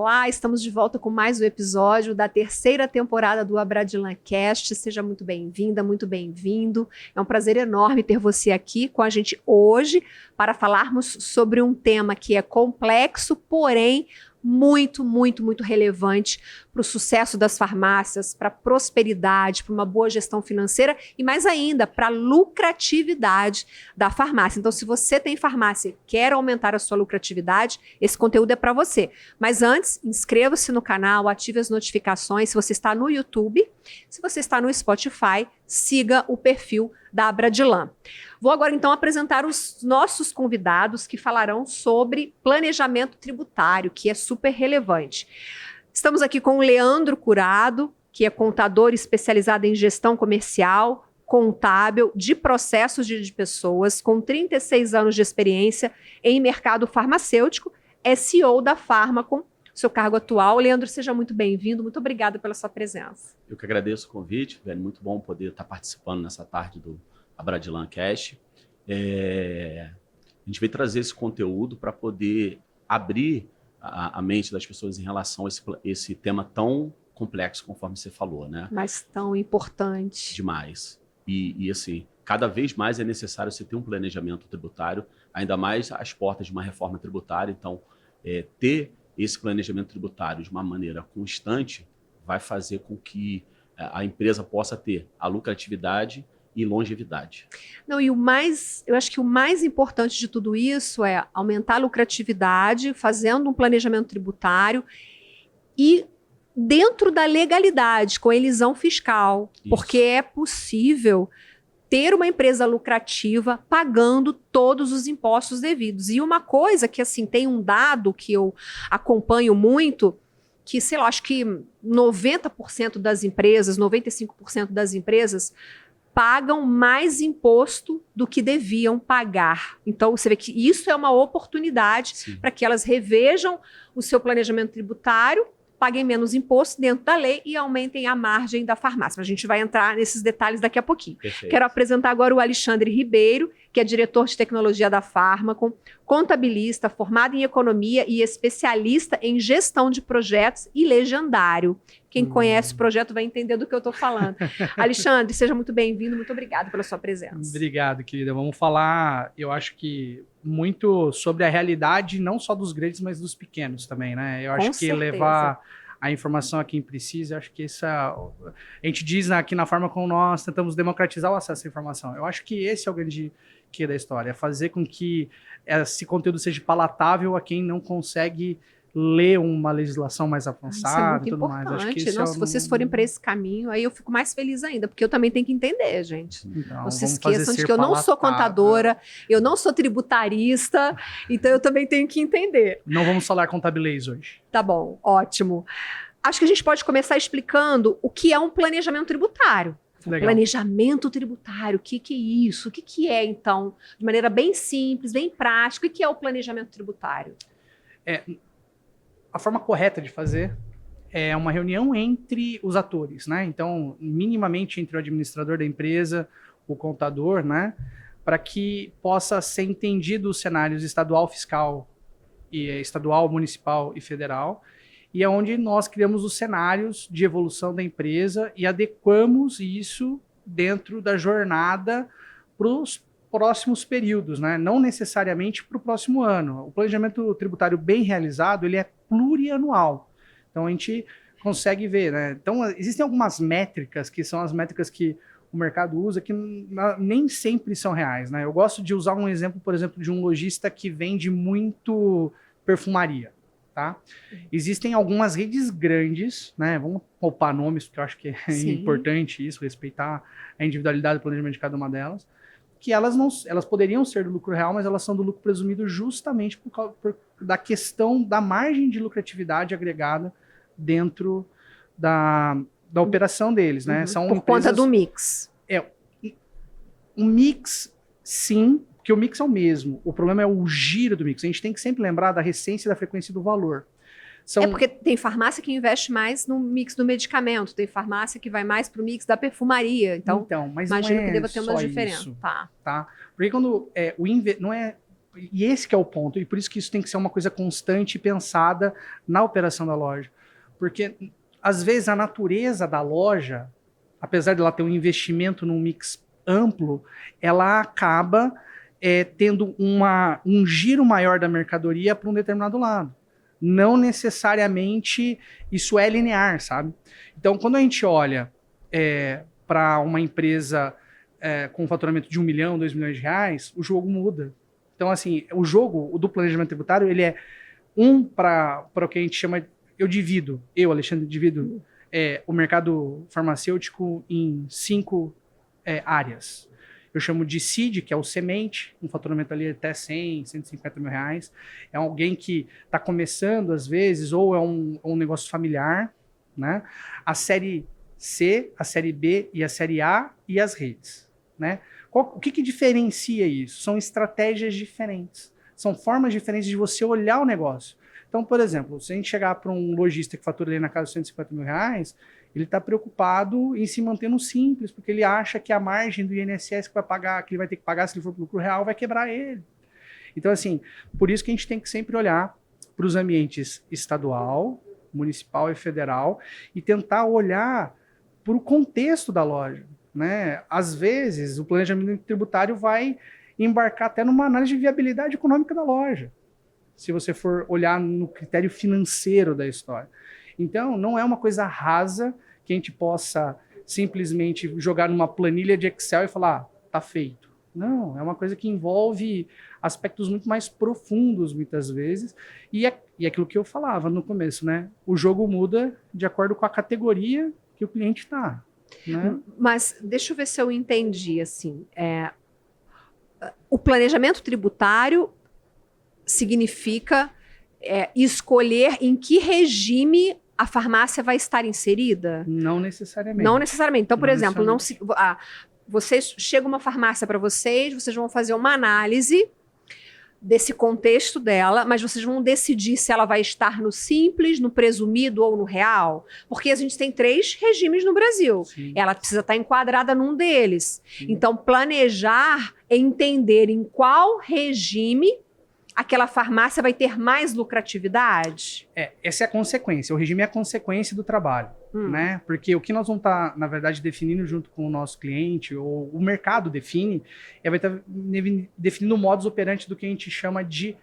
olá, estamos de volta com mais um episódio da terceira temporada do Abradilan Cast. Seja muito bem-vinda, muito bem-vindo. É um prazer enorme ter você aqui com a gente hoje para falarmos sobre um tema que é complexo, porém muito relevante para o sucesso das farmácias, para a prosperidade, para uma boa gestão financeira e mais ainda para a lucratividade da farmácia. Então, se você tem farmácia e quer aumentar a sua lucratividade, esse conteúdo é para você. Mas antes, inscreva-se no canal, ative as notificações. Se você está no YouTube, se você está no Spotify, siga o perfil da Abradilan. Vou agora então apresentar os nossos convidados que falarão sobre planejamento tributário, que é super relevante. Estamos aqui com o Leandro Curado, que é contador especializado em gestão comercial, contábil, de processos de pessoas, com 36 anos de experiência em mercado farmacêutico, é CEO da Pharmacom, seu cargo atual. Leandro, seja muito bem-vindo, muito obrigada pela sua presença. Eu que agradeço o convite, velho, muito bom poder estar participando nessa tarde do Abradilan Cast. A gente veio trazer esse conteúdo para poder abrir a mente das pessoas em relação a esse tema tão complexo, conforme você falou, né? Mas tão importante. Demais. E assim, cada vez mais é necessário você ter um planejamento tributário, ainda mais às portas de uma reforma tributária. Então, ter esse planejamento tributário de uma maneira constante vai fazer com que a empresa possa ter a lucratividade e longevidade. Não, e eu acho que o mais importante de tudo isso é aumentar a lucratividade, fazendo um planejamento tributário e dentro da legalidade, com a elisão fiscal, porque é possível ter uma empresa lucrativa pagando todos os impostos devidos. E uma coisa que, assim, tem um dado que eu acompanho muito, que, sei lá, acho que 90% das empresas, 95% das empresas pagam mais imposto do que deviam pagar. Então, você vê que isso é uma oportunidade para que elas revejam o seu planejamento tributário, paguem menos imposto dentro da lei e aumentem a margem da farmácia. A gente vai entrar nesses detalhes daqui a pouquinho. Perfeito. Quero apresentar agora o Alexandre Ribeiro, que é diretor de tecnologia da Pharmacom, contabilista, formado em economia e especialista em gestão de projetos e legendário. Quem conhece o projeto vai entender do que eu estou falando. Alexandre, seja muito bem-vindo, muito obrigado pela sua presença. Obrigado, querida. Vamos falar, eu acho que muito sobre a realidade, não só dos grandes, mas dos pequenos também, né? Eu acho que levar a informação a quem precisa, eu acho que a gente diz aqui na forma como nós tentamos democratizar o acesso à informação. Eu acho que esse é o grande quê da história, é fazer com que esse conteúdo seja palatável a quem não consegue ler uma legislação mais avançada e tudo mais. Acho que se vocês forem para esse caminho, aí eu fico mais feliz ainda, porque eu também tenho que entender, gente. Então, não se esqueçam de que eu não sou contadora, eu não sou tributarista, então eu também tenho que entender. Não vamos falar contabilês hoje. Tá bom, ótimo. Acho que a gente pode começar explicando o que é um planejamento tributário. Legal. Planejamento tributário, o que é isso? O que é, então, de maneira bem simples, bem prática, o que é o planejamento tributário? A forma correta de fazer é uma reunião entre os atores, né? Então, minimamente entre o administrador da empresa, o contador, né? Para que possa ser entendido os cenários estadual, fiscal, estadual, municipal e federal, e é onde nós criamos os cenários de evolução da empresa e adequamos isso dentro da jornada para os próximos períodos, né? Não necessariamente para o próximo ano. O planejamento tributário bem realizado, ele é plurianual. Então, a gente consegue ver, né? Então, existem algumas métricas, que são as métricas que o mercado usa, que nem sempre são reais, né? Eu gosto de usar um exemplo, por exemplo, de um lojista que vende muito perfumaria, tá? Existem algumas redes grandes, né? Vamos poupar nomes, porque eu acho que é importante isso, respeitar a individualidade do planejamento de cada uma delas, que elas poderiam ser do lucro real, mas elas são do lucro presumido justamente da questão da margem de lucratividade agregada dentro da operação deles, né? São por conta do mix. Um mix, sim, porque o mix é o mesmo. O problema é o giro do mix. A gente tem que sempre lembrar da recência e da frequência do valor. É porque tem farmácia que investe mais no mix do medicamento, tem farmácia que vai mais para o mix da perfumaria. Então mas imagino que deva ter uma diferença. Tá? Porque quando não é E esse que é o ponto, e por isso que isso tem que ser uma coisa constante e pensada na operação da loja. Porque, às vezes, a natureza da loja, apesar de ela ter um investimento num mix amplo, ela acaba tendo um giro maior da mercadoria para um determinado lado. Não necessariamente isso é linear, sabe? Então, quando a gente olha para uma empresa com um faturamento de 1 milhão, 2 milhões de reais, o jogo muda. Então, assim, o jogo do planejamento tributário, ele é para o que a gente chama, eu, Alexandre, divido o mercado farmacêutico em 5 áreas. Eu chamo de seed, que é o semente, um faturamento ali até 100, 150 mil reais. É alguém que está começando, às vezes, ou é um negócio familiar, né? A série C, a série B e a série A e as redes, né? O que diferencia isso? São estratégias diferentes. São formas diferentes de você olhar o negócio. Então, por exemplo, se a gente chegar para um lojista que fatura ali na casa de 150 mil reais, ele está preocupado em se manter no simples, porque ele acha que a margem do INSS que ele vai ter que pagar se ele for para o lucro real vai quebrar ele. Então, assim, por isso que a gente tem que sempre olhar para os ambientes estadual, municipal e federal e tentar olhar para o contexto da loja, né? Às vezes, o planejamento tributário vai embarcar até numa análise de viabilidade econômica da loja, se você for olhar no critério financeiro da história. Então, não é uma coisa rasa que a gente possa simplesmente jogar numa planilha de Excel e falar, tá feito. Não, é uma coisa que envolve aspectos muito mais profundos, muitas vezes, e aquilo que eu falava no começo, né? O jogo muda de acordo com a categoria que o cliente está. Né? Mas deixa eu ver se eu entendi, assim, o planejamento tributário significa escolher em que regime a farmácia vai estar inserida? Não necessariamente. Não necessariamente. Então, por exemplo, chega uma farmácia para vocês vão fazer uma análise desse contexto dela, mas vocês vão decidir se ela vai estar no simples, no presumido ou no real? Porque a gente tem 3 regimes no Brasil. Sim. Ela precisa estar enquadrada num deles. Sim. Então, planejar é entender em qual regime aquela farmácia vai ter mais lucratividade? Essa é a consequência. O regime é a consequência do trabalho, né? Porque o que nós vamos estar, na verdade, definindo junto com o nosso cliente, ou o mercado define, vai estar definindo o modus operandi do que a gente chama de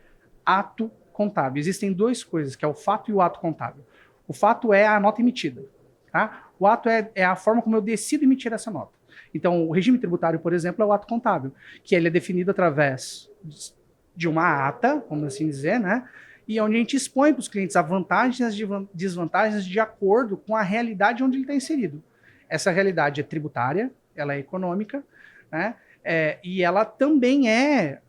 ato contábil. Existem 2 coisas, que é o fato e o ato contábil. O fato é a nota emitida, tá? O ato é a forma como eu decido emitir essa nota. Então, o regime tributário, por exemplo, é o ato contábil, que ele é definido através de uma ata, vamos assim dizer, né? E onde a gente expõe para os clientes as vantagens e as desvantagens de acordo com a realidade onde ele está inserido. Essa realidade é tributária, ela é econômica, né? E ela também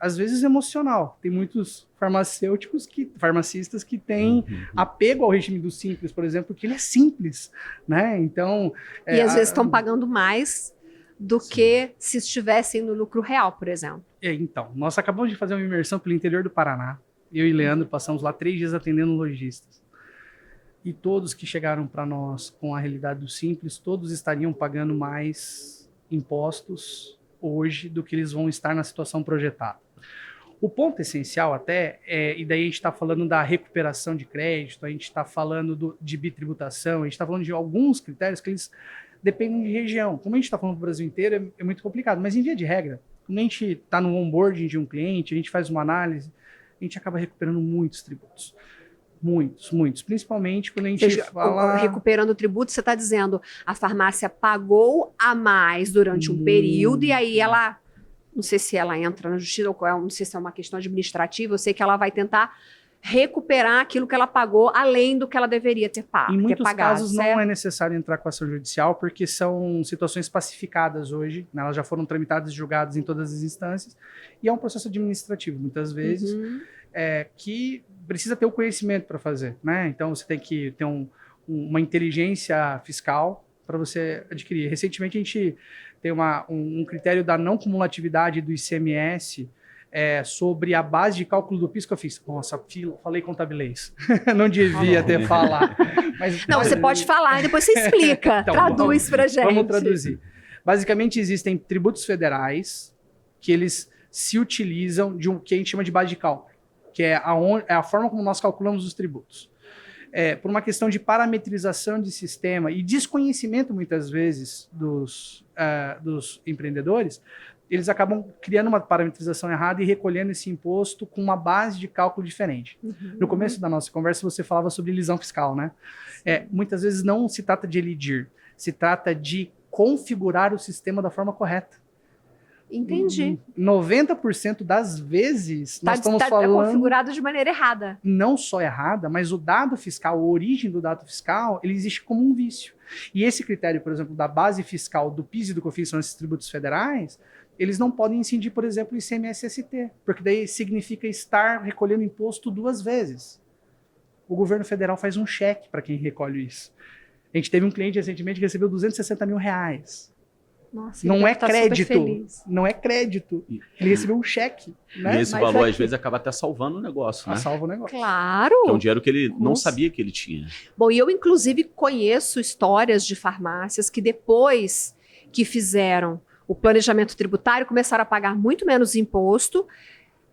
às vezes, emocional. Tem muitos farmacistas que têm apego ao regime do simples, por exemplo, porque ele é simples, né? Então... E às vezes estão pagando mais do que se estivessem no lucro real, por exemplo. Então, nós acabamos de fazer uma imersão pelo interior do Paraná. Eu e Leandro passamos lá 3 dias atendendo lojistas. E todos que chegaram para nós com a realidade do simples, todos estariam pagando mais impostos hoje do que eles vão estar na situação projetada. O ponto essencial e daí a gente está falando da recuperação de crédito, a gente está falando de bitributação, a gente está falando de alguns critérios que eles dependem de região. Como a gente está falando para o Brasil inteiro, é muito complicado, mas em via de regra, quando a gente está no onboarding de um cliente, a gente faz uma análise, a gente acaba recuperando muitos tributos. Muitos. Principalmente quando a gente fala... Recuperando tributos, você está dizendo a farmácia pagou a mais durante um período e aí ela... Não sei se ela entra na justiça, ou não sei se é uma questão administrativa, eu sei que ela vai tentar recuperar aquilo que ela pagou além do que ela deveria ter pago. Em muitos casos não é necessário entrar com ação judicial, porque são situações pacificadas hoje, né? Elas já foram tramitadas e julgadas em todas as instâncias, e é um processo administrativo, muitas vezes, que precisa ter o conhecimento para fazer, né? Então você tem que ter uma inteligência fiscal para você adquirir. Recentemente a gente tem um critério da não cumulatividade do ICMS sobre a base de cálculo do PIS que eu fiz. Nossa, falei contabilês. Não devia ter falado. Você pode falar e depois você explica. Então, traduz para gente. Vamos traduzir. Basicamente, existem tributos federais que eles se utilizam de um que a gente chama de base de cálculo, que é a forma como nós calculamos os tributos. Por uma questão de parametrização de sistema e desconhecimento, muitas vezes, dos empreendedores, eles acabam criando uma parametrização errada e recolhendo esse imposto com uma base de cálculo diferente. Uhum. No começo da nossa conversa, você falava sobre elisão fiscal, né? Muitas vezes não se trata de elidir, se trata de configurar o sistema da forma correta. Entendi. 90% das vezes nós estamos falando... É configurado de maneira errada. Não só errada, mas o dado fiscal, a origem do dado fiscal, ele existe como um vício. E esse critério, por exemplo, da base fiscal do PIS e do COFINS, são esses tributos federais, eles não podem incidir, por exemplo, o ICMS-ST, porque daí significa estar recolhendo imposto 2 vezes. O governo federal faz um cheque para quem recolhe isso. A gente teve um cliente recentemente que recebeu R$260 mil. Nossa, não é crédito, não é crédito. Ele recebeu um cheque. Né? E esse valor, às vezes, acaba até salvando o negócio, né? Salva o negócio. Claro. Que é um dinheiro que ele não sabia que ele tinha. Bom, e eu, inclusive, conheço histórias de farmácias que depois que fizeram o planejamento tributário, começaram a pagar muito menos imposto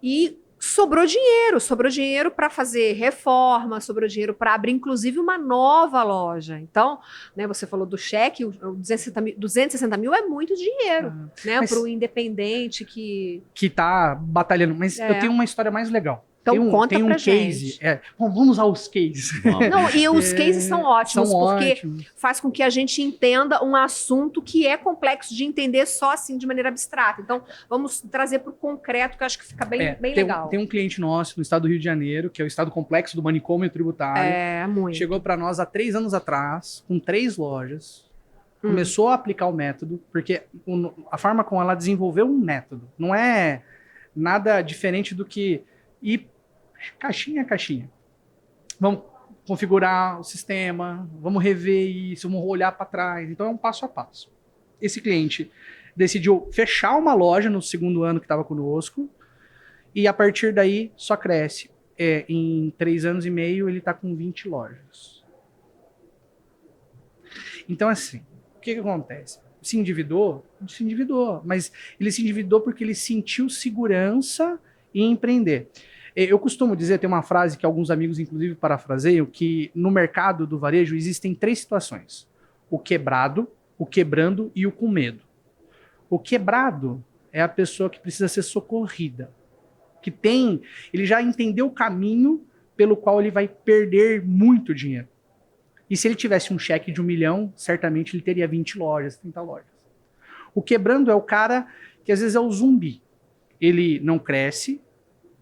e sobrou dinheiro para fazer reforma, sobrou dinheiro para abrir, inclusive, uma nova loja. Então, né, você falou do cheque, o 260 mil é muito dinheiro, né, para o independente que está batalhando. Mas eu tenho uma história mais legal. Então conta tem um pra case. gente. Vamos usar os cases. Não, e os cases são ótimos, porque ótimos. Faz com que a gente entenda um assunto que é complexo de entender só assim, de maneira abstrata. Então, vamos trazer para o concreto, que eu acho que fica bem legal. Tem um cliente nosso no estado do Rio de Janeiro, que é o estado complexo do manicômio tributário. Muito. Chegou para nós há 3 anos atrás, com 3 lojas. Começou a aplicar o método, porque a Pharmacom, ela desenvolveu um método. Não é nada diferente do que ir caixinha a caixinha. Vamos configurar o sistema, vamos rever isso, vamos olhar para trás. Então é um passo a passo. Esse cliente decidiu fechar uma loja no 2º ano que estava conosco e a partir daí só cresce. Em 3 anos e meio ele está com 20 lojas. Então assim, o que acontece? Se endividou, mas ele se endividou porque ele sentiu segurança em empreender. Eu costumo dizer, tem uma frase que alguns amigos, inclusive, parafraseiam, que no mercado do varejo existem 3 situações. O quebrado, o quebrando e o com medo. O quebrado é a pessoa que precisa ser socorrida. Ele já entendeu o caminho pelo qual ele vai perder muito dinheiro. E se ele tivesse um cheque de 1 milhão, certamente ele teria 20 lojas, 30 lojas. O quebrando é o cara que às vezes é o zumbi. Ele não cresce,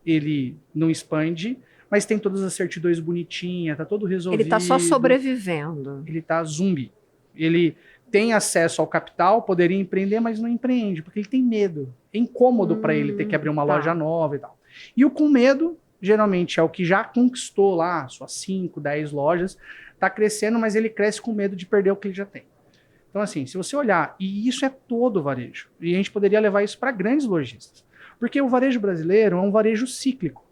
ele não expande, mas tem todas as certidões bonitinhas, tá todo resolvido. Ele tá só sobrevivendo. Ele tá zumbi. Ele tem acesso ao capital, poderia empreender, mas não empreende, porque ele tem medo. É incômodo para ele ter que abrir uma loja nova e tal. E o com medo, geralmente, é o que já conquistou lá suas 5, 10 lojas, tá crescendo, mas ele cresce com medo de perder o que ele já tem. Então, assim, se você olhar, e isso é todo o varejo, e a gente poderia levar isso para grandes lojistas. Porque o varejo brasileiro é um varejo cíclico.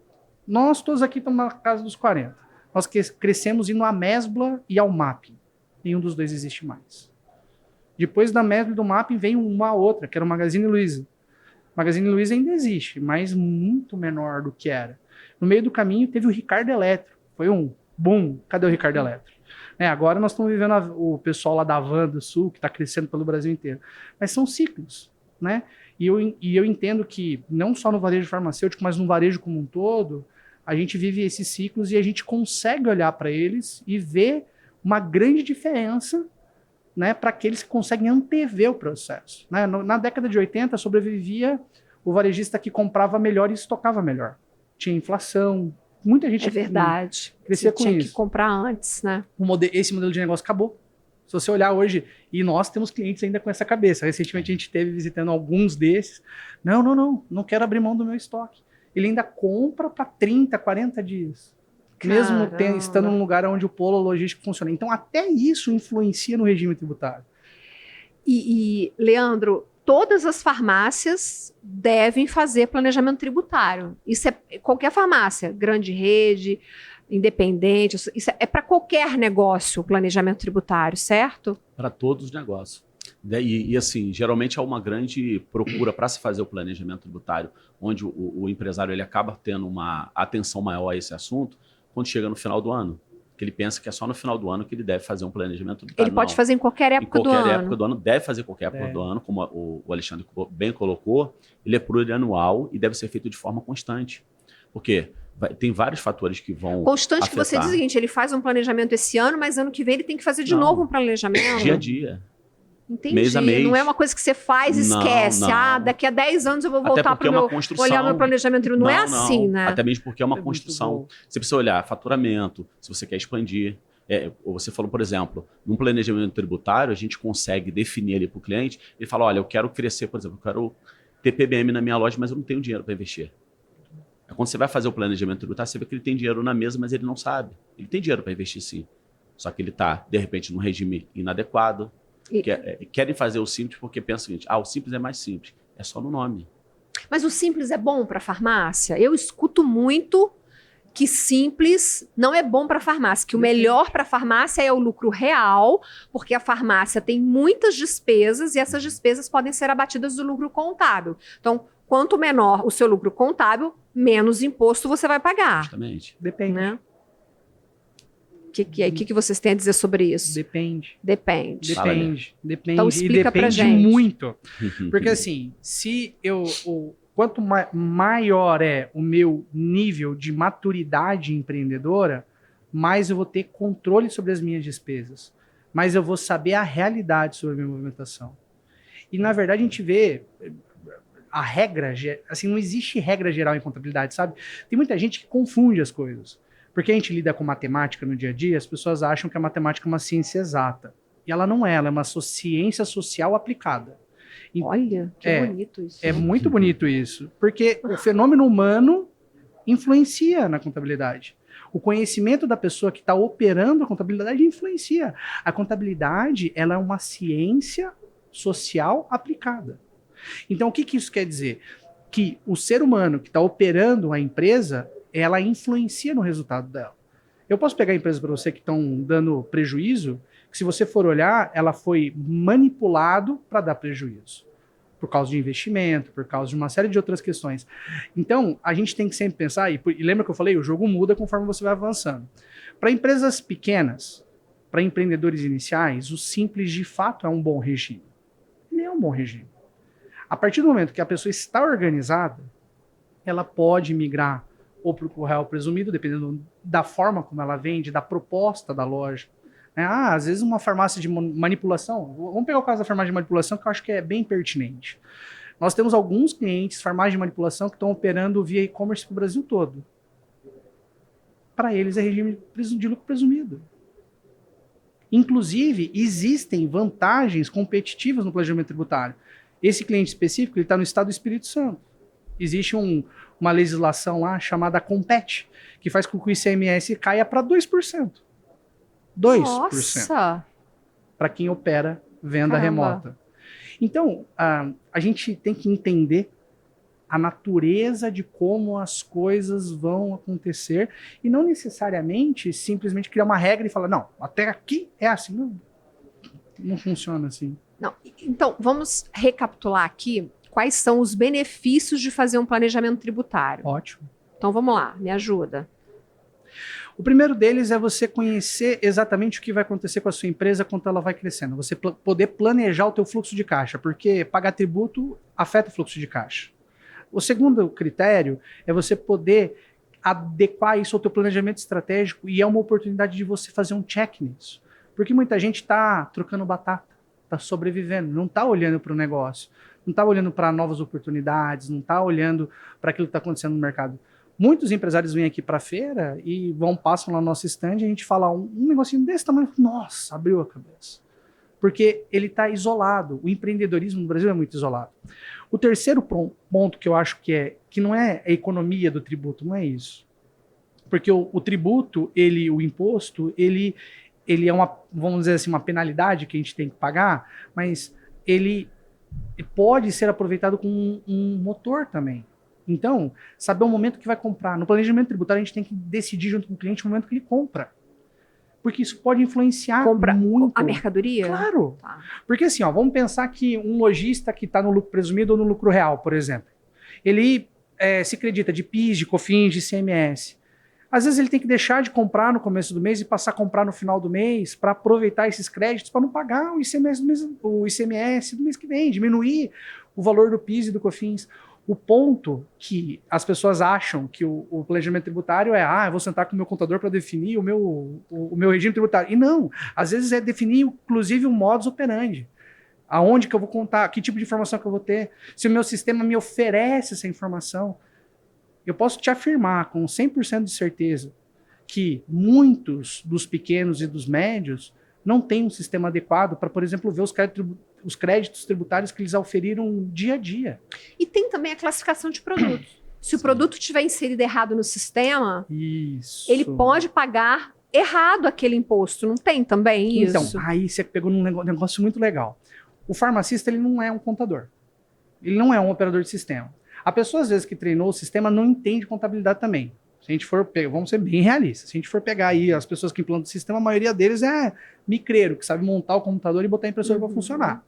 Nós todos aqui estamos na casa dos 40. Nós crescemos indo à Mesbla e ao Mapping. Nenhum dos dois existe mais. Depois da Mesbla e do Mapping veio uma outra, que era o Magazine Luiza. O Magazine Luiza ainda existe, mas muito menor do que era. No meio do caminho teve o Ricardo Eletro. Foi um boom. Cadê o Ricardo Eletro? Agora nós estamos vivendo o pessoal lá da Van do Sul, que está crescendo pelo Brasil inteiro. Mas são ciclos, né? E eu entendo que, não só no varejo farmacêutico, mas no varejo como um todo, a gente vive esses ciclos e a gente consegue olhar para eles e ver uma grande diferença, né, para aqueles que conseguem antever o processo. Né? Na década de 80, sobrevivia o varejista que comprava melhor e estocava melhor. Tinha inflação, muita gente... É verdade. Crescia com isso. Tinha que comprar antes, né? Esse modelo de negócio acabou. Se você olhar hoje, e nós temos clientes ainda com essa cabeça. Recentemente a gente esteve visitando alguns desses. Não quero abrir mão do meu estoque. Ele ainda compra para 30, 40 dias. Caramba. Mesmo estando num lugar onde o polo logístico funciona. Então até isso influencia no regime tributário. E Leandro, todas as farmácias devem fazer planejamento tributário. Isso é qualquer farmácia, grande rede, independente, isso é para qualquer negócio o planejamento tributário, certo? Para todos os negócios. E assim, geralmente há uma grande procura para se fazer o planejamento tributário, onde o empresário ele acaba tendo uma atenção maior a esse assunto quando chega no final do ano. Que ele pensa que é só no final do ano que ele deve fazer um planejamento tributário. Ele pode fazer em qualquer época do ano. Em qualquer época do ano, deve fazer qualquer época do ano, como o Alexandre bem colocou, ele é plurianual e deve ser feito de forma constante. Por quê? Tem vários fatores que vão Constante afetar. Que você diz o seguinte, ele faz um planejamento esse ano, mas ano que vem ele tem que fazer de novo um planejamento. Dia a dia. Entendi. Mês a mês. Não é uma coisa que você faz e esquece. Não. Daqui a 10 anos eu vou voltar para olhar meu planejamento. Não é assim, né? Até mesmo porque é uma construção. Você precisa olhar faturamento, se você quer expandir. Você falou, por exemplo, num planejamento tributário, a gente consegue definir ali para o cliente, ele fala, olha, eu quero crescer, por exemplo, eu quero ter PBM na minha loja, mas eu não tenho dinheiro para investir. Quando você vai fazer o planejamento tributário, você vê que ele tem dinheiro na mesa, mas ele não sabe. Ele tem dinheiro para investir sim. Só que ele está, de repente, num regime inadequado. Querem fazer o simples porque pensam o seguinte, o simples é mais simples. É só no nome. Mas o simples é bom para farmácia? Eu escuto muito que simples não é bom para a farmácia, que o melhor para a farmácia é o lucro real, porque a farmácia tem muitas despesas e essas despesas podem ser abatidas do lucro contábil. Então, quanto menor o seu lucro contábil, menos imposto você vai pagar. Justamente. Depende. Né? O que vocês têm a dizer sobre isso? Depende. Então explica pra gente. Depende muito. Porque assim, quanto maior é o meu nível de maturidade empreendedora, mais eu vou ter controle sobre as minhas despesas. Mais eu vou saber a realidade sobre a minha movimentação. E, na verdade, a gente vê a regra, assim, não existe regra geral em contabilidade, sabe? Tem muita gente que confunde as coisas. Porque a gente lida com matemática no dia a dia, as pessoas acham que a matemática é uma ciência exata. E ela não é, ela é uma ciência social aplicada. Olha, que bonito isso. É muito bonito isso, porque o fenômeno humano influencia na contabilidade. O conhecimento da pessoa que está operando a contabilidade influencia. A contabilidade, ela é uma ciência social aplicada. Então, o que isso quer dizer? Que o ser humano que está operando a empresa, ela influencia no resultado dela. Eu posso pegar a empresa para você que estão dando prejuízo, que se você for olhar, ela foi manipulado para dar prejuízo. Por causa de investimento, por causa de uma série de outras questões. Então, a gente tem que sempre pensar, e lembra que eu falei, o jogo muda conforme você vai avançando. Para empresas pequenas, para empreendedores iniciais, o simples de fato é um bom regime. Ele é um bom regime. A partir do momento que a pessoa está organizada, ela pode migrar ou para o real presumido, dependendo da forma como ela vende, da proposta da loja. Às vezes uma farmácia de manipulação, vamos pegar o caso da farmácia de manipulação, que eu acho que é bem pertinente. Nós temos alguns clientes, farmácias de manipulação, que estão operando via e-commerce para o Brasil todo. Para eles é regime de lucro presumido. Inclusive, existem vantagens competitivas no planejamento tributário. Esse cliente específico está no estado do Espírito Santo. Existe uma legislação lá chamada Compete, que faz com que o ICMS caia para 2%. 2%. Nossa! Para quem opera venda remota. Então, a gente tem que entender a natureza de como as coisas vão acontecer e não necessariamente simplesmente criar uma regra e falar, não, até aqui é assim. Não funciona assim. Não. Então, vamos recapitular aqui quais são os benefícios de fazer um planejamento tributário. Ótimo. Então, vamos lá, me ajuda. O primeiro deles é você conhecer exatamente o que vai acontecer com a sua empresa quando ela vai crescendo. Você poder planejar o teu fluxo de caixa, porque pagar tributo afeta o fluxo de caixa. O segundo critério é você poder adequar isso ao teu planejamento estratégico e é uma oportunidade de você fazer um check nisso. Porque muita gente está trocando batata, está sobrevivendo, não está olhando para o negócio, não está olhando para novas oportunidades, não está olhando para aquilo que está acontecendo no mercado. Muitos empresários vêm aqui para a feira e passam lá no nosso stand e a gente fala um negocinho desse tamanho, nossa, abriu a cabeça. Porque ele está isolado. O empreendedorismo no Brasil é muito isolado. O terceiro ponto que eu acho que não é a economia do tributo, não é isso. Porque o tributo, o imposto, ele é vamos dizer assim, uma penalidade que a gente tem que pagar, mas ele pode ser aproveitado como um motor também. Então, saber o momento que vai comprar. No planejamento tributário, a gente tem que decidir junto com o cliente o momento que ele compra. porque isso pode influenciar Compra muito. a mercadoria? Claro. Tá. Porque assim, ó, vamos pensar que um lojista que está no lucro presumido ou no lucro real, por exemplo, ele se acredita de PIS, de COFINS, de ICMS. Às vezes ele tem que deixar de comprar no começo do mês e passar a comprar no final do mês para aproveitar esses créditos para não pagar o ICMS do mês que vem, diminuir o valor do PIS e do COFINS. O ponto que as pessoas acham que o planejamento tributário eu vou sentar com o meu contador para definir o meu regime tributário. E não, às vezes é definir inclusive o modus operandi. Aonde que eu vou contar, que tipo de informação que eu vou ter, se o meu sistema me oferece essa informação. Eu posso te afirmar com 100% de certeza que muitos dos pequenos e dos médios não têm um sistema adequado para, por exemplo, ver os créditos tributários que eles auferiram dia a dia. E tem também a classificação de produtos. Se o produto estiver inserido errado no sistema, ele pode pagar errado aquele imposto. Não tem também isso? Então, aí você pegou num negócio muito legal. O farmacista, ele não é um contador. Ele não é um operador de sistema. A pessoa, às vezes, que treinou o sistema não entende contabilidade também. Se a gente for pegar, vamos ser bem realistas, se a gente for pegar aí as pessoas que implantam o sistema, a maioria deles é micreiro, que sabe montar o computador e botar a impressora para funcionar.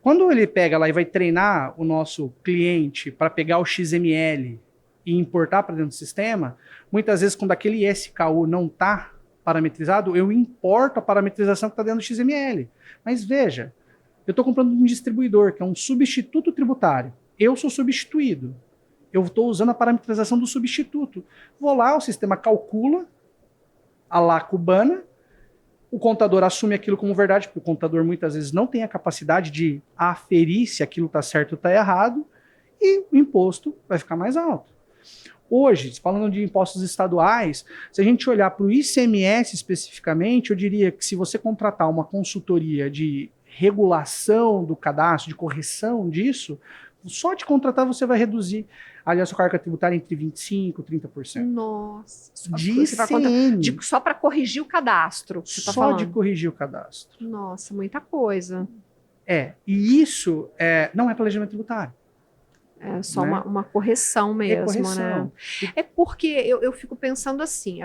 Quando ele pega lá e vai treinar o nosso cliente para pegar o XML e importar para dentro do sistema, muitas vezes quando aquele SKU não está parametrizado, eu importo a parametrização que está dentro do XML. Mas veja, eu estou comprando um distribuidor, que é um substituto tributário. Eu sou substituído. Eu estou usando a parametrização do substituto. Vou lá, o sistema calcula a lá cubana, o contador assume aquilo como verdade, porque o contador muitas vezes não tem a capacidade de aferir se aquilo está certo ou está errado, e o imposto vai ficar mais alto. Hoje, falando de impostos estaduais, se a gente olhar para o ICMS especificamente, eu diria que se você contratar uma consultoria de regulação do cadastro, de correção disso, só de contratar você vai reduzir ali a sua carga tributária entre 25% e 30%. Nossa. Só para corrigir o cadastro. Só de corrigir o cadastro. Nossa, muita coisa. E isso não é planejamento tributário. É só uma correção mesmo, né? É porque eu fico pensando assim,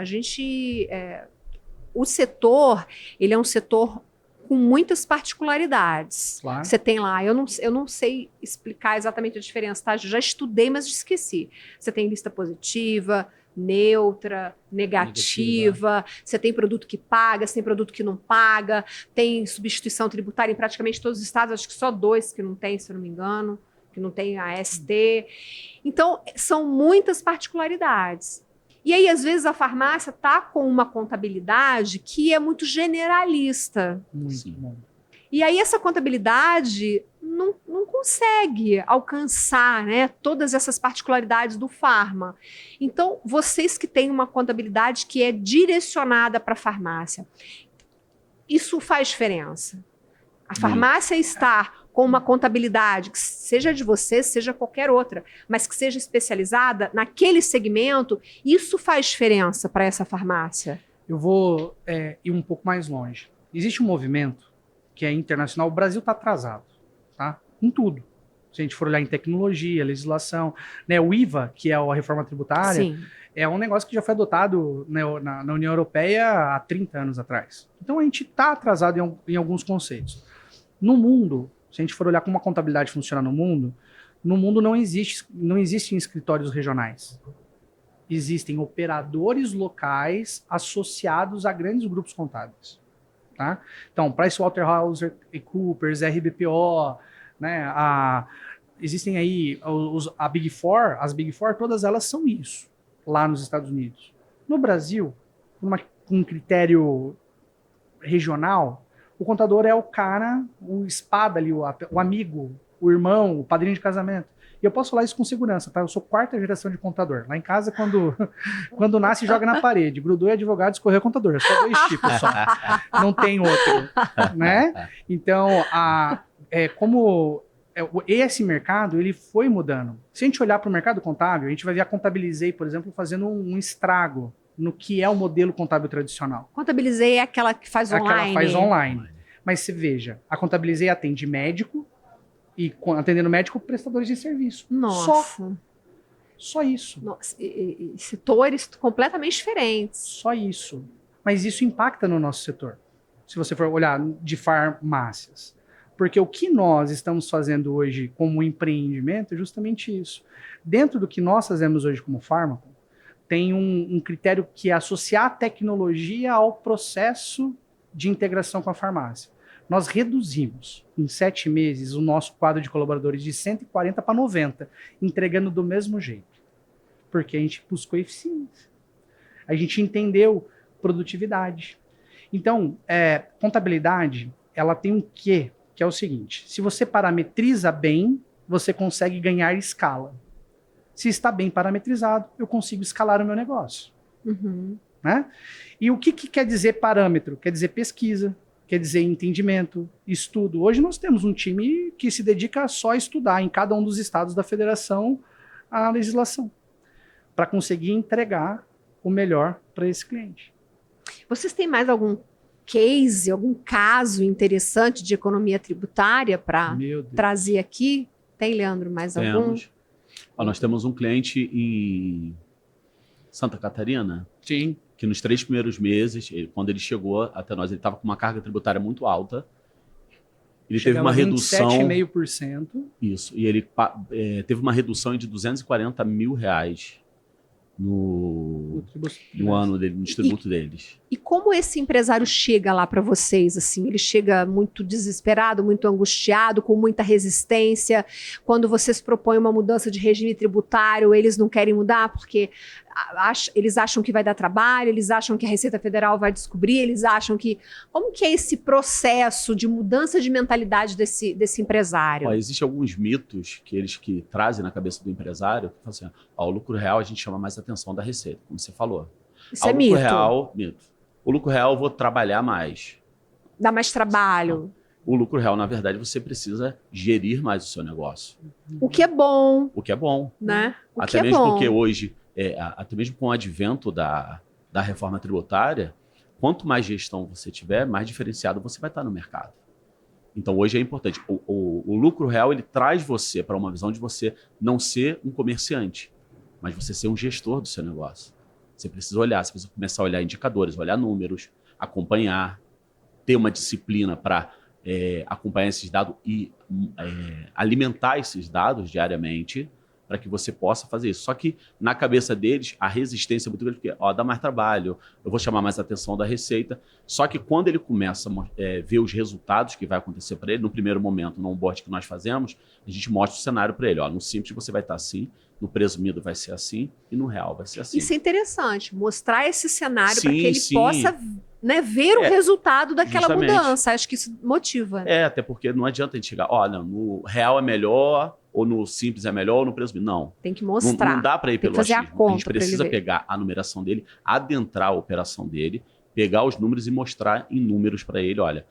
o setor, ele é um setor com muitas particularidades. Claro. Você tem lá, eu não sei explicar exatamente a diferença, tá? Eu já estudei, mas esqueci. Você tem lista positiva, neutra, negativa. Você tem produto que paga, você tem produto que não paga, tem substituição tributária em praticamente todos os estados, acho que só 2 que não tem, se eu não me engano, que não tem a ST. Então, são muitas particularidades. E aí, às vezes, a farmácia está com uma contabilidade que é muito generalista. Muito bom. E aí, essa contabilidade não consegue alcançar, né, todas essas particularidades do farma. Então, vocês que têm uma contabilidade que é direcionada para a farmácia, isso faz diferença? A farmácia estar com uma contabilidade que seja de você, seja qualquer outra, mas que seja especializada naquele segmento, isso faz diferença para essa farmácia? Eu vou ir um pouco mais longe. Existe um movimento que é internacional. O Brasil está atrasado, tá? Em tudo. Se a gente for olhar em tecnologia, legislação, né? O IVA, que é a reforma tributária, sim, é um negócio que já foi adotado, né, na União Europeia há 30 anos atrás. Então a gente está atrasado em alguns conceitos. No mundo, se a gente for olhar como a contabilidade funciona no mundo não existem escritórios regionais. Existem operadores locais associados a grandes grupos contábeis. Tá? Então, PricewaterhouseCoopers, RBPO, né, existem aí a Big Four, as Big Four, todas elas são isso, lá nos Estados Unidos. No Brasil, com um critério regional, o contador é o cara, o espada ali, o amigo, o irmão, o padrinho de casamento. E eu posso falar isso com segurança, tá? Eu sou 4ª geração de contador. Lá em casa, quando nasce, joga na parede. Grudou é advogado, escorreu é contador. É só 2 tipos só. Não tem outro, né? Então, esse mercado, ele foi mudando. Se a gente olhar para o mercado contábil, a gente vai ver a Contabilizei, por exemplo, fazendo um estrago no que é o modelo contábil tradicional. Contabilizei é aquela que faz online. Aquela faz online. Mas você veja, a Contabilizei atende médico e, atendendo médico, prestadores de serviço. Nossa. Só isso. Nossa. E setores completamente diferentes. Só isso. Mas isso impacta no nosso setor, se você for olhar de farmácias. Porque o que nós estamos fazendo hoje como empreendimento é justamente isso. Dentro do que nós fazemos hoje como fármaco, tem um critério que é associar a tecnologia ao processo de integração com a farmácia. Nós reduzimos em 7 meses o nosso quadro de colaboradores de 140 para 90, entregando do mesmo jeito. Porque a gente buscou eficiência. A gente entendeu produtividade. Então, contabilidade, ela tem um quê? Que é o seguinte: se você parametriza bem, você consegue ganhar escala. Se está bem parametrizado, eu consigo escalar o meu negócio. Uhum. Né? E o que quer dizer parâmetro? Quer dizer pesquisa, quer dizer entendimento, estudo. Hoje nós temos um time que se dedica só a estudar em cada um dos estados da federação a legislação, para conseguir entregar o melhor para esse cliente. Vocês têm mais algum case, algum caso interessante de economia tributária para trazer aqui? Tem, Leandro, mais algum? Nós temos um cliente em Santa Catarina, sim, que nos 3 primeiros meses, quando ele chegou até nós, ele estava com uma carga tributária muito alta. Ele teve uma redução... 27,5%. Isso, e ele teve uma redução de R$240 mil no ano dele, no tributo deles. E como esse empresário chega lá para vocês? Assim, ele chega muito desesperado, muito angustiado, com muita resistência. Quando vocês propõem uma mudança de regime tributário, eles não querem mudar porque eles acham que vai dar trabalho, eles acham que a Receita Federal vai descobrir, eles acham que... Como que é esse processo de mudança de mentalidade desse empresário? Existem alguns mitos que eles trazem na cabeça do empresário, que falam assim, o lucro real a gente chama mais atenção da Receita, como você falou. Isso é mito. Mito. O lucro real eu vou trabalhar mais. Dá mais trabalho. O lucro real, na verdade, você precisa gerir mais o seu negócio. O que é bom. O que é bom. Né? Até mesmo porque hoje, até mesmo com o advento da reforma tributária, quanto mais gestão você tiver, mais diferenciado você vai estar no mercado. Então, hoje é importante. O lucro real, ele traz você para uma visão de você não ser um comerciante, mas você ser um gestor do seu negócio. Você precisa olhar, você precisa começar a olhar indicadores, olhar números, acompanhar, ter uma disciplina para acompanhar esses dados e alimentar esses dados diariamente para que você possa fazer isso. Só que na cabeça deles, a resistência é muito grande, porque dá mais trabalho, eu vou chamar mais atenção da Receita. Só que quando ele começa a ver os resultados que vai acontecer para ele, no primeiro momento, no onboard que nós fazemos, a gente mostra o cenário para ele. No Simples você vai estar assim, no presumido vai ser assim e no real vai ser assim. Isso é interessante, mostrar esse cenário para que ele possa ver o resultado daquela mudança. Acho que isso motiva. Até porque não adianta a gente chegar, no real é melhor, ou no Simples é melhor, ou no presumido. Não. Tem que mostrar. Não dá para ir pelo achismo. A gente precisa pegar a numeração dele, adentrar a operação dele, pegar os números e mostrar em números para ele, olha,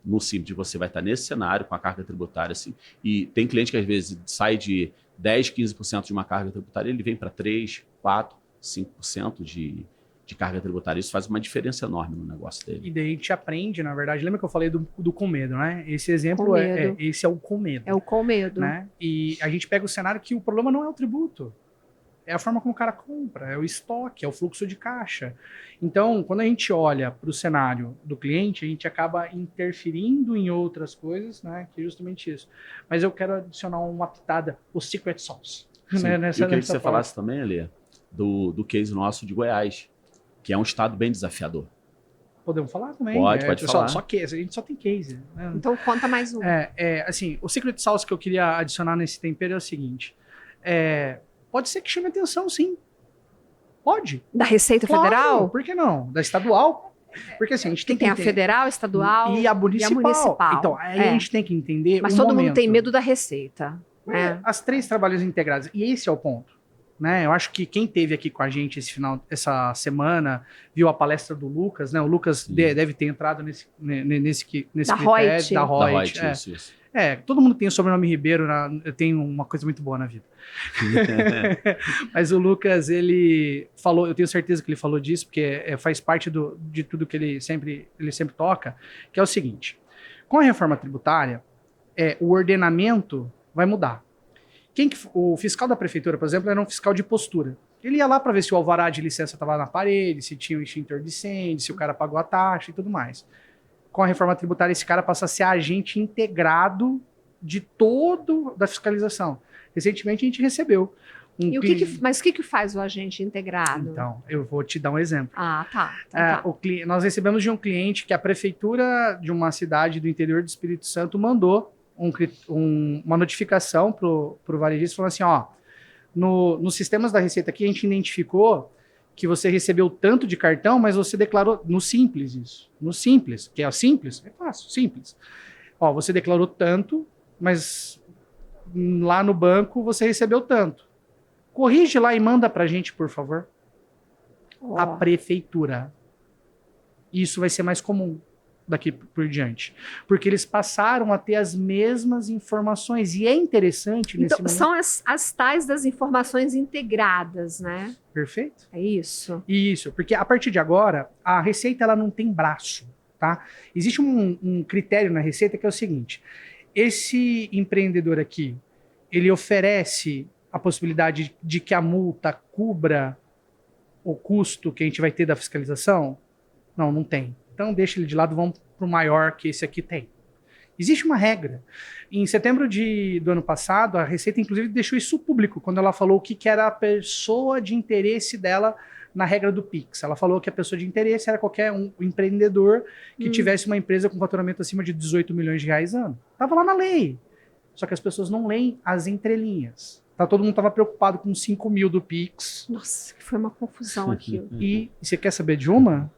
no Simples você vai estar nesse cenário com a carga tributária assim. E tem cliente que às vezes sai de 10, 15% de uma carga tributária, ele vem para 3, 4, 5% de carga tributária. Isso faz uma diferença enorme no negócio dele. E daí a gente aprende, na verdade, lembra que eu falei do com medo, né? Esse exemplo esse é o com medo. É o com medo. Né? E a gente pega o cenário que o problema não é o tributo, é a forma como o cara compra, é o estoque, é o fluxo de caixa. Então, quando a gente olha para o cenário do cliente, a gente acaba interferindo em outras coisas, né? Que é justamente isso. Mas eu quero adicionar uma pitada, o secret sauce. Né? Eu queria que você falasse também, Alê, do case nosso de Goiás, que é um estado bem desafiador. Podemos falar também. Pode falar. Só case, a gente só tem case. Né? Então conta mais um. Assim, o secret sauce que eu queria adicionar nesse tempero é o seguinte. Pode ser que chame atenção, sim. Pode. Da Receita Federal? Por que não? Da estadual? Porque assim, a gente tem que a federal, a estadual e a municipal. Então, aí a gente tem que entender. Mas todo mundo tem medo da Receita. As 3 trabalhos integrados. E esse é o ponto. Né? Eu acho que quem esteve aqui com a gente essa semana viu a palestra do Lucas, né? O Lucas deve ter entrado nesse da Reut. Da Reut. Isso. Todo mundo tem o sobrenome Ribeiro, tem uma coisa muito boa na vida. Mas o Lucas, ele falou, eu tenho certeza que ele falou disso, porque faz parte de tudo que ele sempre toca, que é o seguinte: com a reforma tributária, o ordenamento vai mudar. O fiscal da prefeitura, por exemplo, era um fiscal de postura. Ele ia lá para ver se o alvará de licença estava na parede, se tinha o extintor de incêndio, se o cara pagou a taxa e tudo mais. Com a reforma tributária, esse cara passa a ser agente integrado de todo da fiscalização. Recentemente a gente recebeu um Mas o que faz o agente integrado? Então, eu vou te dar um exemplo. Ah, tá. Tá. Nós recebemos de um cliente que a prefeitura de uma cidade do interior do Espírito Santo mandou uma notificação para o varejista falando assim, ó, nos sistemas da Receita aqui a gente identificou que você recebeu tanto de cartão, mas você declarou no Simples isso. No Simples, que é o Simples, é fácil, Simples. Ó, você declarou tanto, mas lá no banco você recebeu tanto. Corrige lá e manda pra gente, por favor. A prefeitura. Isso vai ser mais comum daqui por diante. Porque eles passaram a ter as mesmas informações. E é interessante nesse momento. São as tais das informações integradas, né? Perfeito. É isso? Isso, porque a partir de agora, a Receita ela não tem braço, tá? Existe um critério na Receita que é o seguinte. Esse empreendedor aqui, ele oferece a possibilidade de que a multa cubra o custo que a gente vai ter da fiscalização? Não, não tem. Então deixa ele de lado, vamos para o maior que esse aqui tem. Existe uma regra. Em setembro do ano passado, a Receita inclusive deixou isso público, quando ela falou o que era a pessoa de interesse dela na regra do Pix. Ela falou que a pessoa de interesse era qualquer empreendedor que tivesse uma empresa com faturamento acima de 18 milhões de reais ano. Estava lá na lei. Só que as pessoas não leem as entrelinhas. Todo mundo estava preocupado com 5 mil do Pix. Nossa, que foi uma confusão aquilo. E você quer saber de uma?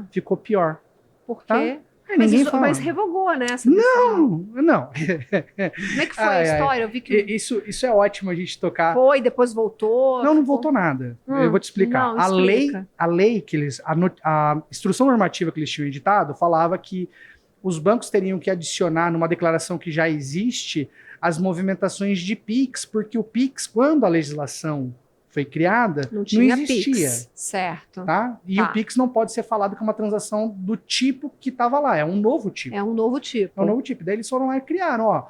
Ficou pior. Por Tá? quê? Mas revogou, né? Não. Como é que foi a história? Eu vi que... Isso é ótimo a gente tocar. Foi, depois voltou. Não voltou nada. Eu vou te explicar. Não, explica. A lei que eles... A instrução normativa que eles tinham editado falava que os bancos teriam que adicionar numa declaração que já existe as movimentações de Pix, porque o Pix, quando a legislação foi criada, não existia. Pix, certo. Tá? E o Pix não pode ser falado que é uma transação do tipo que estava lá, é um novo tipo. É um novo tipo. Daí eles foram lá e criaram,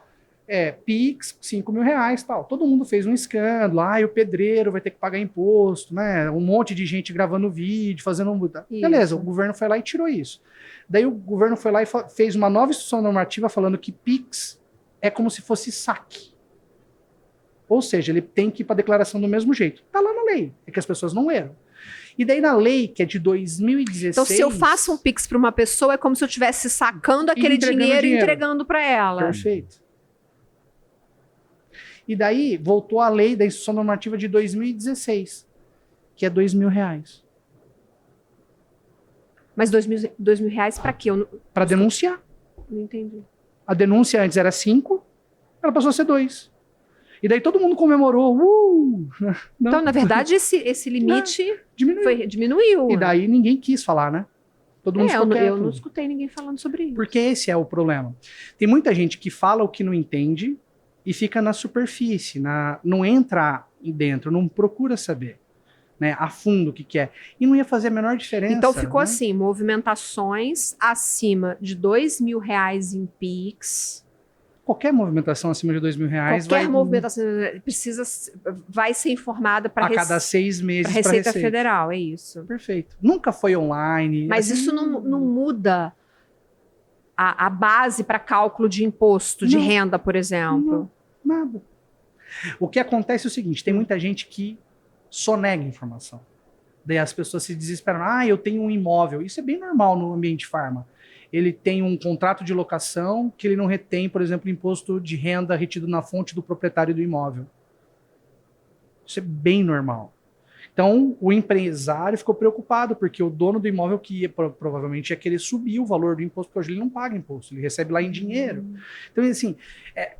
Pix, 5 mil reais, tal. Todo mundo fez um escândalo, o pedreiro vai ter que pagar imposto, né? Um monte de gente gravando vídeo, fazendo... Beleza, o governo foi lá e tirou isso. Daí o governo foi lá e fez uma nova instrução normativa falando que Pix é como se fosse saque. Ou seja, ele tem que ir para a declaração do mesmo jeito. Está lá na lei, é que as pessoas não leram. E daí na lei, que é de 2016... Então, se eu faço um Pix para uma pessoa, é como se eu estivesse sacando aquele dinheiro e entregando para ela. Perfeito. E daí, voltou a lei da instrução normativa de 2016, que é 2 mil reais. Mas 2 mil reais para quê? Para denunciar. Não entendi. A denúncia antes era 5, ela passou a ser 2. E daí todo mundo comemorou. Então, na verdade, esse limite diminuiu. E daí ninguém quis falar, né? Todo mundo ficou quieto. Eu não escutei ninguém falando sobre isso. Porque esse é o problema. Tem muita gente que fala o que não entende e fica na superfície, não entra dentro, não procura saber, né, a fundo o que é. E não ia fazer a menor diferença. Então ficou assim, movimentações acima de 2 mil reais em Pix. Qualquer movimentação acima de 2 mil reais movimentação vai ser informada para cada 6 meses para Receita Federal, é isso. Perfeito. Nunca foi online. Mas isso não muda a base para cálculo de imposto de renda, por exemplo? Não, nada. O que acontece é o seguinte, tem muita gente que sonega informação. Daí as pessoas se desesperam. Eu tenho um imóvel. Isso é bem normal no ambiente farma. Ele tem um contrato de locação que ele não retém, por exemplo, imposto de renda retido na fonte do proprietário do imóvel. Isso é bem normal. Então, o empresário ficou preocupado, porque o dono do imóvel provavelmente ia querer subir o valor do imposto, porque hoje ele não paga imposto, ele recebe lá em dinheiro. Então, assim,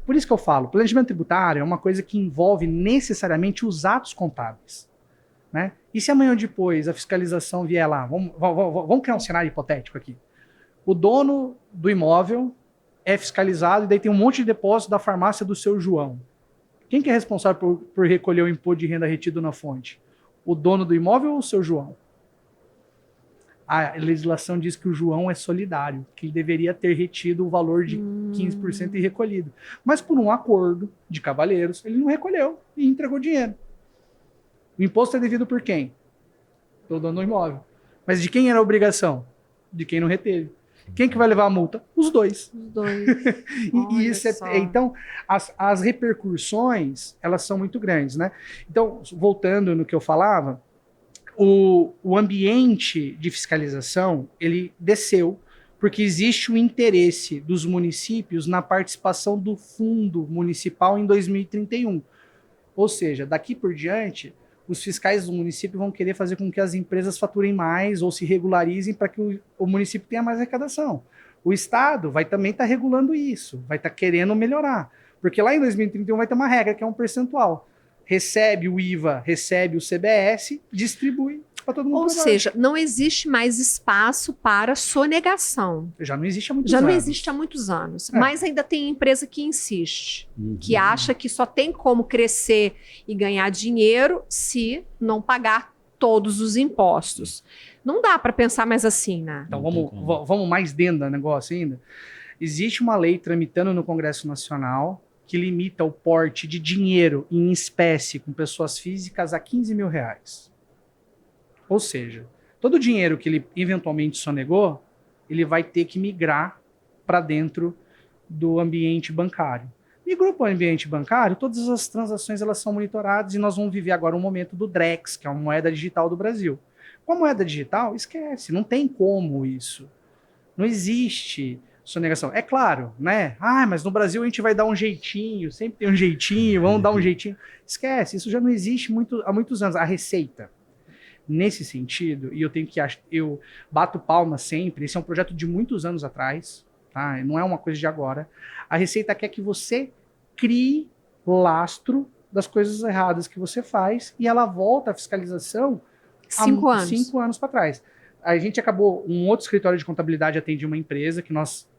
por isso que eu falo, planejamento tributário é uma coisa que envolve necessariamente os atos contábeis. Né? E se amanhã ou depois a fiscalização vier lá, vamos criar um cenário hipotético aqui. O dono do imóvel é fiscalizado e daí tem um monte de depósito da farmácia do seu João. Quem que é responsável por recolher o imposto de renda retido na fonte? O dono do imóvel ou o seu João? A legislação diz que o João é solidário, que ele deveria ter retido o valor de 15% e recolhido. Mas por um acordo de cavalheiros, ele não recolheu e entregou dinheiro. O imposto é devido por quem? Pelo dono do imóvel. Mas de quem era a obrigação? De quem não reteve. Quem que vai levar a multa? Os dois. Os dois. E isso então, as repercussões, elas são muito grandes, né? Então, voltando no que eu falava, o ambiente de fiscalização, ele desceu, porque existe o interesse dos municípios na participação do fundo municipal em 2031. Ou seja, daqui por diante, os fiscais do município vão querer fazer com que as empresas faturem mais ou se regularizem para que o município tenha mais arrecadação. O Estado vai também estar regulando isso, vai estar querendo melhorar. Porque lá em 2031 vai ter uma regra que é um percentual. Recebe o IVA, recebe o CBS, distribui para todo mundo. Ou seja, não existe mais espaço para sonegação. Já não existe há muitos anos. Já não existe há muitos anos. Mas ainda tem empresa que insiste, que acha que só tem como crescer e ganhar dinheiro se não pagar todos os impostos. Não dá para pensar mais assim, né? Então vamos mais dentro do negócio ainda. Existe uma lei tramitando no Congresso Nacional que limita o porte de dinheiro em espécie com pessoas físicas a R$15 mil. Ou seja, todo o dinheiro que ele eventualmente sonegou, ele vai ter que migrar para dentro do ambiente bancário. Migrou para o ambiente bancário, todas as transações elas são monitoradas e nós vamos viver agora um momento do Drex, que é uma moeda digital do Brasil. Com a moeda digital, esquece, não tem como isso. Não existe sonegação. É claro, né? Mas no Brasil a gente vai dar um jeitinho, sempre tem um jeitinho, vamos dar um jeitinho. Esquece, isso já não existe há muitos anos. A Receita, nesse sentido, e eu bato palma sempre, esse é um projeto de muitos anos atrás, tá? Não é uma coisa de agora. A Receita quer que você crie lastro das coisas erradas que você faz e ela volta à fiscalização 5 anos. 5 anos para trás. A gente acabou, um outro escritório de contabilidade atende uma empresa que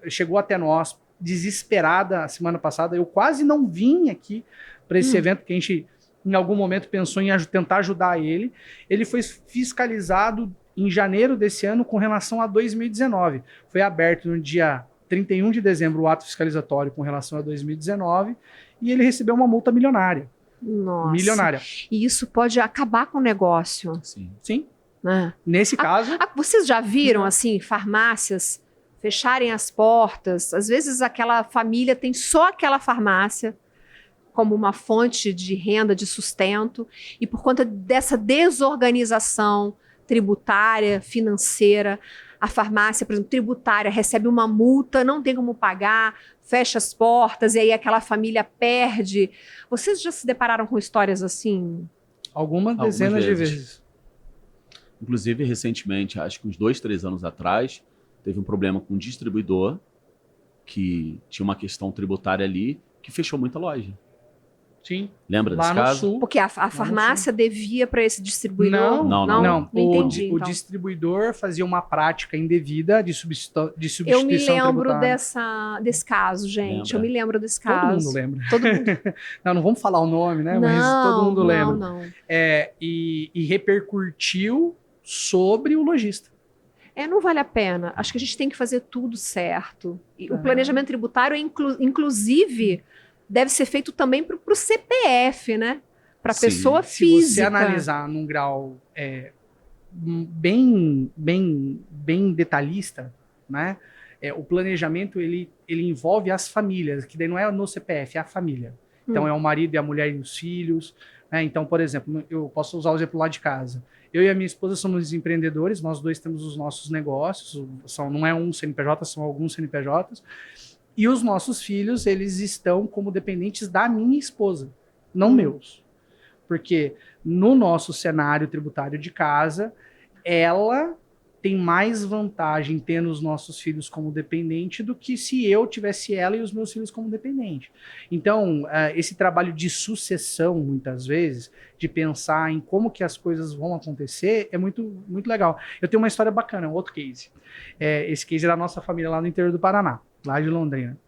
chegou até nós desesperada a semana passada. Eu quase não vim aqui para esse evento, porque a gente em algum momento pensou em tentar ajudar ele. Ele foi fiscalizado em janeiro desse ano com relação a 2019. Foi aberto no dia 31 de dezembro o ato fiscalizatório com relação a 2019 e ele recebeu uma multa milionária. Nossa. Milionária. E isso pode acabar com o negócio. Sim. Sim. Né? Nesse caso... Vocês já viram, assim, farmácias fecharem as portas? Às vezes aquela família tem só aquela farmácia como uma fonte de renda, de sustento, e por conta dessa desorganização tributária, financeira, a farmácia, por exemplo, tributária, recebe uma multa, não tem como pagar, fecha as portas, e aí aquela família perde. Vocês já se depararam com histórias assim? Algumas dezenas de vezes. Inclusive, recentemente, acho que uns 2, 3 anos atrás, teve um problema com um distribuidor que tinha uma questão tributária ali, que fechou muita loja. Sim. Lembra desse caso? Sul. Porque a farmácia devia para esse distribuidor? Não. Entendi, então. O distribuidor fazia uma prática indevida de substituição Eu me lembro tributária. desse caso, gente. Lembra? Eu me lembro desse caso. Todo mundo lembra. Todo mundo. Não vamos falar o nome, né? Mas todo mundo lembra. Não. E repercutiu sobre o lojista. Não vale a pena. Acho que a gente tem que fazer tudo certo. E o planejamento tributário, inclusive, deve ser feito também para o CPF, né? Para a pessoa física. Se você analisar num grau bem detalhista, né? O planejamento ele envolve as famílias, que daí não é no CPF, é a família. Então é o marido e a mulher e os filhos. Né? Então, por exemplo, eu posso usar o exemplo lá de casa. Eu e a minha esposa somos empreendedores, nós dois temos os nossos negócios, não é um CNPJ, são alguns CNPJs. E os nossos filhos, eles estão como dependentes da minha esposa, não meus. Porque no nosso cenário tributário de casa, ela tem mais vantagem tendo os nossos filhos como dependente do que se eu tivesse ela e os meus filhos como dependente. Então, esse trabalho de sucessão, muitas vezes, de pensar em como que as coisas vão acontecer, é muito, muito legal. Eu tenho uma história bacana, um outro case. Esse case é da nossa família lá no interior do Paraná, lá de Londrina.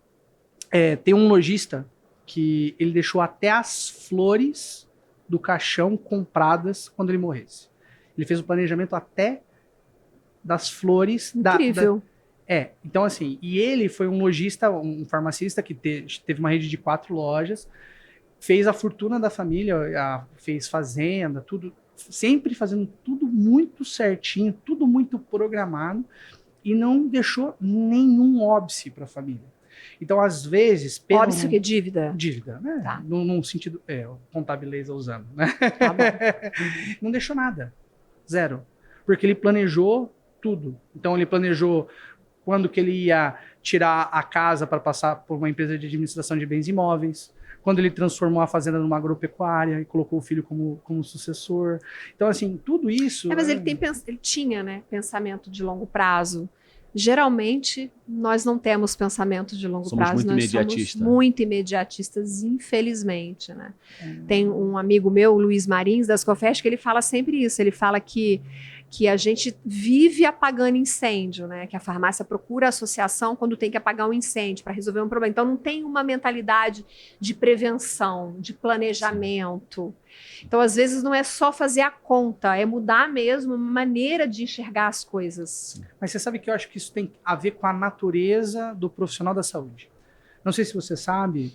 Tem um lojista que ele deixou até as flores do caixão compradas quando ele morresse. Ele fez o planejamento até das flores. Incrível. Então assim, e ele foi um lojista, um farmacista que teve uma rede de 4 lojas, fez a fortuna da família, fez fazenda, tudo sempre fazendo tudo muito certinho, tudo muito programado, e não deixou nenhum óbice para a família. Então, às vezes... Óbice que é dívida? Dívida, né? Tá. Num sentido... contabiliza usando, né? Tá bom. Não deixou nada. Zero. Porque ele planejou tudo. Então, ele planejou quando que ele ia tirar a casa para passar por uma empresa de administração de bens imóveis, quando ele transformou a fazenda numa agropecuária e colocou o filho como sucessor. Então, assim, tudo isso... Mas ele tinha, né, pensamento de longo prazo. Geralmente, nós não temos pensamento de longo prazo. Muito nós imediatista. somos muito imediatistas, infelizmente, né? Tem um amigo meu, Luiz Marins, da Scofest, que ele fala sempre isso. Ele fala que a gente vive apagando incêndio, né? Que a farmácia procura associação quando tem que apagar um incêndio para resolver um problema. Então, não tem uma mentalidade de prevenção, de planejamento. Então, às vezes, não é só fazer a conta, é mudar mesmo a maneira de enxergar as coisas. Mas você sabe que eu acho que isso tem a ver com a natureza do profissional da saúde. Não sei se você sabe,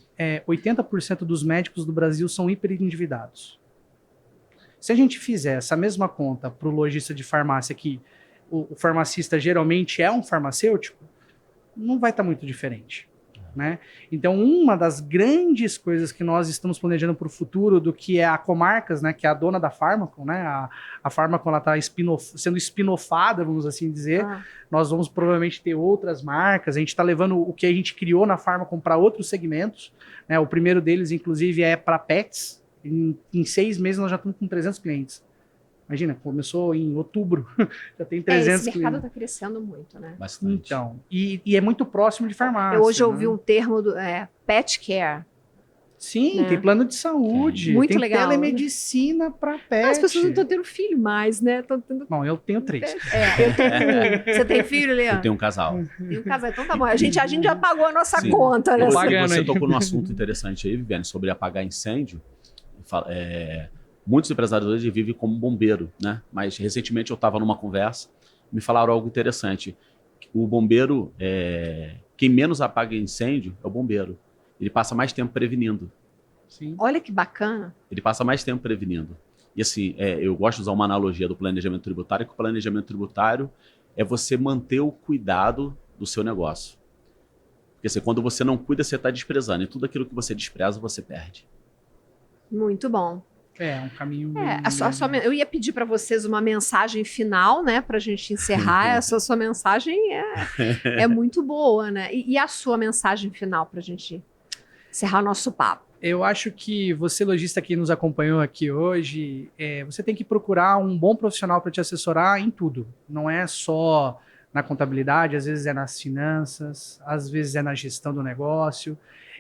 80% dos médicos do Brasil são hiperendividados. Se a gente fizer essa mesma conta para o lojista de farmácia, que o farmacista geralmente é um farmacêutico, não vai estar muito diferente, né? Então, uma das grandes coisas que nós estamos planejando para o futuro do que é a Comarcas, né, que é a dona da Pharmacon, né? A Pharmacon está sendo spin-offada, vamos assim dizer. Nós vamos provavelmente ter outras marcas. A gente está levando o que a gente criou na Pharmacon para outros segmentos, né? O primeiro deles, inclusive, é para pets. Em 6 meses nós já estamos com 300 clientes. Imagina, começou em outubro, já tem 300 clientes. Esse mercado está crescendo muito, né? Bastante. Então, e é muito próximo de farmácia. Eu hoje né? ouvi um termo do pet care. Sim, né? Tem plano de saúde, Muito tem legal. Telemedicina para pet. As pessoas não estão tendo filho mais, né? Bom, eu tenho 3. Eu tenho. Você tem filho, Leandro? Eu tenho um casal. Tem um casal, então tá bom. A gente já pagou a nossa Sim. conta, né? Você tocou num assunto interessante aí, Viviane, sobre apagar incêndio. Muitos empresários hoje vivem como bombeiro, né? Mas recentemente eu estava numa conversa, me falaram algo interessante. O bombeiro, quem menos apaga incêndio é o bombeiro. Ele passa mais tempo prevenindo. Sim. Olha que bacana. Ele passa mais tempo prevenindo. E assim, eu gosto de usar uma analogia do planejamento tributário, que o planejamento tributário é você manter o cuidado do seu negócio. Porque assim, quando você não cuida, você está desprezando. E tudo aquilo que você despreza, você perde. Muito bom. Um caminho... Eu ia pedir para vocês uma mensagem final, né, para a gente encerrar. Essa sua mensagem é muito boa, né? E a sua mensagem final para a gente encerrar o nosso papo? Eu acho que você, lojista que nos acompanhou aqui hoje, você tem que procurar um bom profissional para te assessorar em tudo. Não é só na contabilidade, às vezes é nas finanças, às vezes é na gestão do negócio.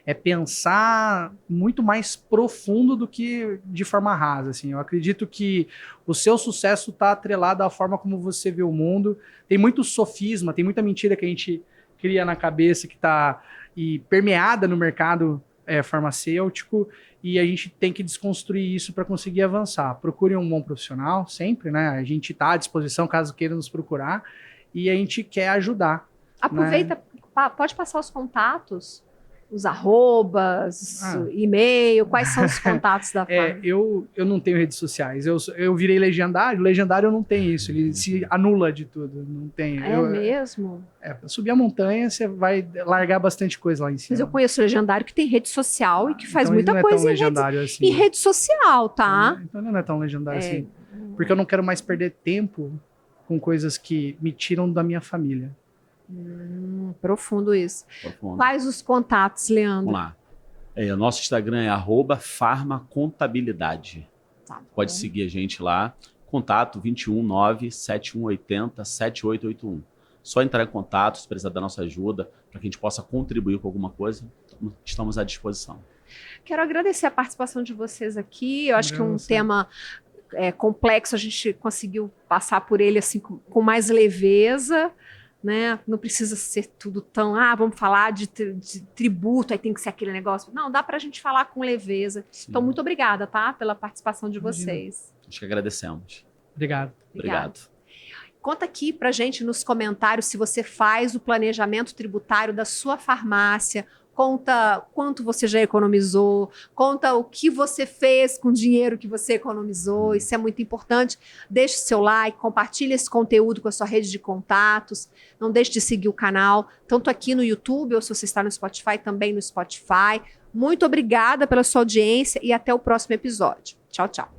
É pensar muito mais profundo do que de forma rasa. Assim. Eu acredito que o seu sucesso está atrelado à forma como você vê o mundo. Tem muito sofisma, tem muita mentira que a gente cria na cabeça que está permeada no mercado farmacêutico, e a gente tem que desconstruir isso para conseguir avançar. Procure um bom profissional, sempre, né? A gente está à disposição caso queira nos procurar, e a gente quer ajudar. Aproveita, né? Pode passar os contatos, os arrobas, e-mail, quais são os contatos da Pharma? Eu não tenho redes sociais, eu virei legendário eu não tenho isso, ele se anula de tudo, não tem. Mesmo? Subir a montanha, você vai largar bastante coisa lá em cima. Mas eu conheço legendário que tem rede social e que faz então muita coisa assim. em rede social, tá? Então ele não é tão legendário assim, porque eu não quero mais perder tempo com coisas que me tiram da minha família. Profundo isso. Profundo. Quais os contatos, Leandro? Vamos lá. O nosso Instagram é @farmacontabilidade. Tá, pode seguir a gente lá. Contato 219-7180-7881. Só entrar em contato se precisar da nossa ajuda, para que a gente possa contribuir com alguma coisa. Estamos à disposição. Quero agradecer a participação de vocês aqui. Eu acho que um tema complexo, a gente conseguiu passar por ele assim, com mais leveza. Né? Não precisa ser tudo tão, vamos falar de tributo, aí tem que ser aquele negócio. Não, dá para a gente falar com leveza. Sim. Então, muito obrigada, tá? Pela participação de vocês. Acho que agradecemos. Obrigado. Conta aqui pra gente nos comentários se você faz o planejamento tributário da sua farmácia, conta quanto você já economizou, conta o que você fez com o dinheiro que você economizou. Isso é muito importante. Deixe seu like, compartilhe esse conteúdo com a sua rede de contatos. Não deixe de seguir o canal, tanto aqui no YouTube ou se você está no Spotify, também no Spotify. Muito obrigada pela sua audiência e até o próximo episódio. Tchau, tchau.